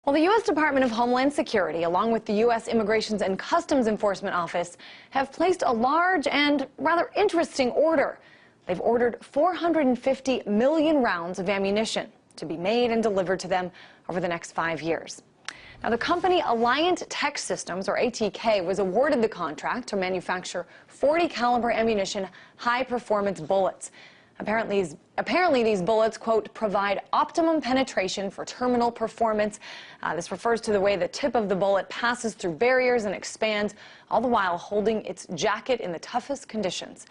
Well, the U.S. Department of Homeland Security, along with the U.S. Immigration and Customs Enforcement Office, have placed a large and rather interesting order. They've ordered 450 million rounds of ammunition to be made and delivered to them over the next 5 years. Now, the company Alliant Tech Systems, or ATK, was awarded the contract to manufacture 40 caliber ammunition high-performance bullets. Apparently, these bullets, quote, provide optimum penetration for terminal performance. This refers to the way the tip of the bullet passes through barriers and expands, all the while holding its jacket in the toughest conditions.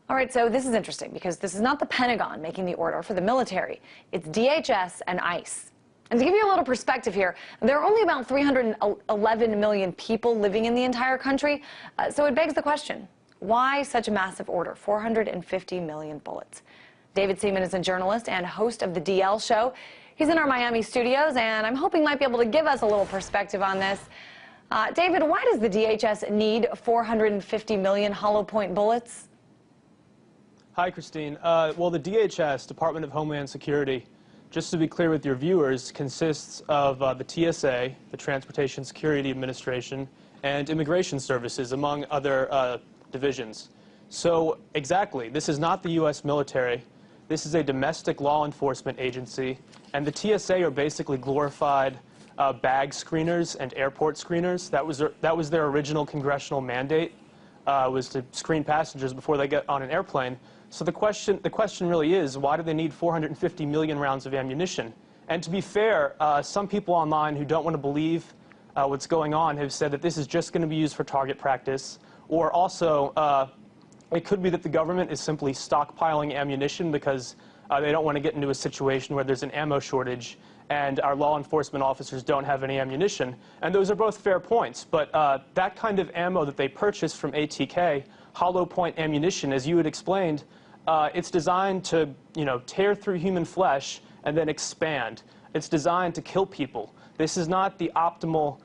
All right, so this is interesting because this is not the Pentagon making the order for the military. It's DHS and ICE. And to give you a little perspective here, there are only about 311 million people living in the entire country, so it begs the question, why such a massive order, 450 million bullets? David Seaman is a journalist and host of the DL Show. He's in our Miami studios, and I'm hoping he might be able to give us a little perspective on this. David, why does the DHS need 450 million hollow point bullets? Hi, Christine. Well, the DHS, Department of Homeland Security, just to be clear with your viewers, consists of the TSA, the Transportation Security Administration, and Immigration Services, among other divisions. So, exactly, this is not the U.S. military. This is a domestic law enforcement agency, and the TSA are basically glorified bag screeners and airport screeners. That was their original congressional mandate, was to screen passengers before they get on an airplane. So the question really is, why do they need 450 million rounds of ammunition? And to be fair, some people online who don't want to believe what's going on have said that this is just going to be used for target practice, or also it could be that the government is simply stockpiling ammunition because they don't want to get into a situation where there's an ammo shortage and our law enforcement officers don't have any ammunition. And those are both fair points, but that kind of ammo that they purchased from ATK, hollow point ammunition, as you had explained, it's designed to, tear through human flesh and then expand. It's designed to kill people. This is not the optimal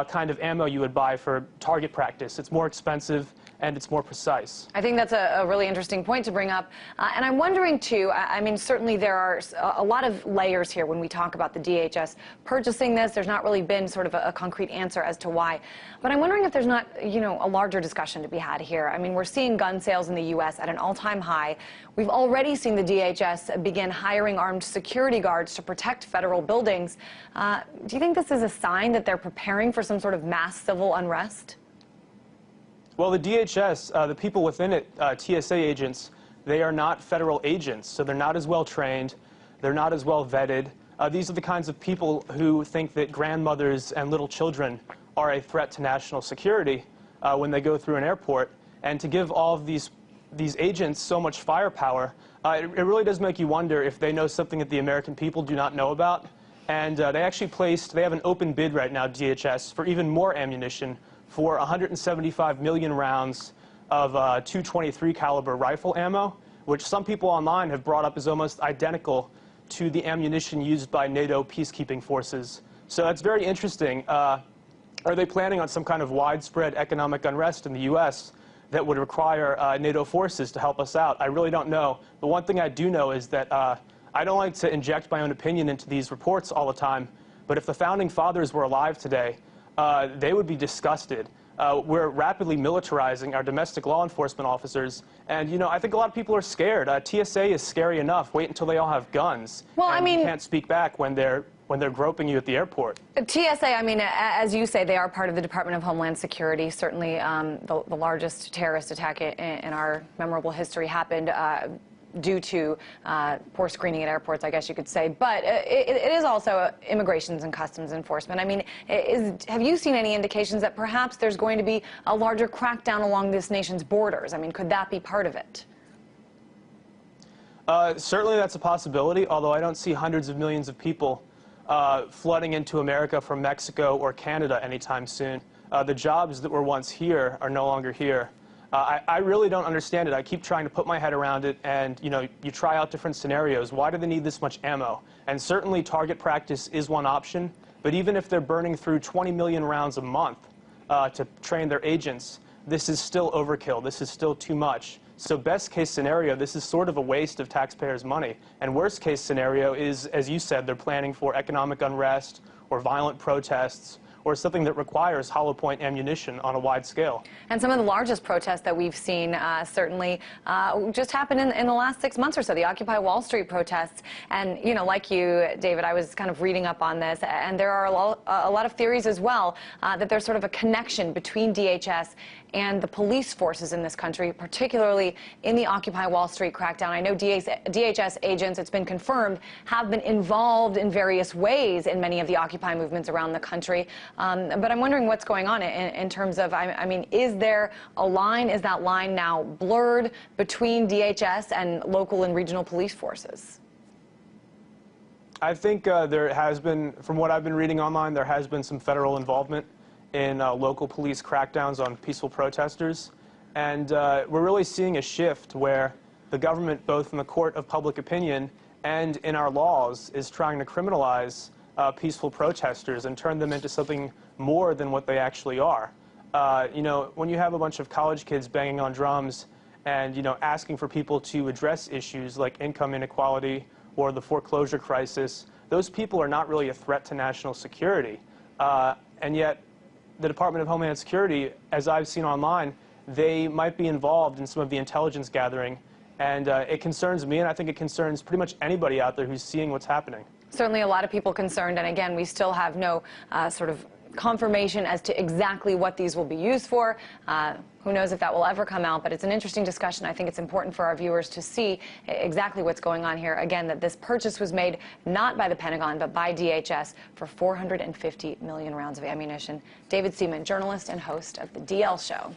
kind of ammo you would buy for target practice. It's more expensive and it's more precise. I think that's a really interesting point to bring up. And I'm wondering, too, I mean, certainly there are a lot of layers here when we talk about the DHS purchasing this. There's not really been sort of a concrete answer as to why. But I'm wondering if there's not, a larger discussion to be had here. I mean, we're seeing gun sales in the U.S. at an all-time high. We've already seen the DHS begin hiring armed security guards to protect federal buildings. Do you think this is a sign that they're preparing for some sort of mass civil unrest? Well, the DHS, the people within it, TSA agents, they are not federal agents, so they're not as well trained, they're not as well vetted. These are the kinds of people who think that grandmothers and little children are a threat to national security when they go through an airport. And to give all of these agents so much firepower, it really does make you wonder if they know something that the American people do not know about. And they have an open bid right now, DHS, for even more ammunition, for 175 million rounds of .223 caliber rifle ammo, which some people online have brought up as almost identical to the ammunition used by NATO peacekeeping forces. So that's very interesting. Are they planning on some kind of widespread economic unrest in the U.S. that would require NATO forces to help us out? I really don't know. The one thing I do know is that I don't like to inject my own opinion into these reports all the time, but if the Founding Fathers were alive today, they would be disgusted. We're rapidly militarizing our domestic law enforcement officers, and I think a lot of people are scared. TSA is scary enough. Wait until they all have guns. Well, I mean, you can't speak back when they're groping you at the airport. TSA, I mean, as you say, they are part of the Department of Homeland Security. Certainly, the largest terrorist attack in our memorable history happened due to poor screening at airports, I guess you could say. But it is also Immigration and Customs Enforcement. I mean, have you seen any indications that perhaps there's going to be a larger crackdown along this nation's borders? I mean, could that be part of it? Certainly that's a possibility, although I don't see hundreds of millions of people flooding into America from Mexico or Canada anytime soon. The jobs that were once here are no longer here. I really don't understand it. I keep trying to put my head around it, and you try out different scenarios. Why do they need this much ammo? And certainly target practice is one option, but even if they're burning through 20 million rounds a month to train their agents, this is still overkill. This is still too much. So best case scenario, this is sort of a waste of taxpayers' money. And worst case scenario is, as you said, they're planning for economic unrest or violent protests or something that requires hollow point ammunition on a wide scale. And some of the largest protests that we've seen certainly just happened in the last 6 months or so, the Occupy Wall Street protests. And, you know, like you, David, I was kind of reading up on this, and there are a lot of theories as well that there's sort of a connection between DHS and the police forces in this country, particularly in the Occupy Wall Street crackdown. I know DHS agents, it's been confirmed, have been involved in various ways in many of the Occupy movements around the country. But I'm wondering what's going on in terms of, I mean, is there a line, is that line now blurred between DHS and local and regional police forces? I think there has been, from what I've been reading online, there has been some federal involvement in local police crackdowns on peaceful protesters. And we're really seeing a shift where the government, both in the court of public opinion and in our laws, is trying to criminalize peaceful protesters and turn them into something more than what they actually are. You know, when you have a bunch of college kids banging on drums and, you know, asking for people to address issues like income inequality or the foreclosure crisis, those people are not really a threat to national security. And yet, the Department of Homeland Security, as I've seen online, they might be involved in some of the intelligence gathering. And it concerns me, and I think it concerns pretty much anybody out there who's seeing what's happening. Certainly a lot of people concerned, and again, we still have no sort of confirmation as to exactly what these will be used for. Who knows if that will ever come out, but it's an interesting discussion. I think it's important for our viewers to see exactly what's going on here. Again, that this purchase was made not by the Pentagon, but by DHS for 450 million rounds of ammunition. David Seaman, journalist and host of The DL Show.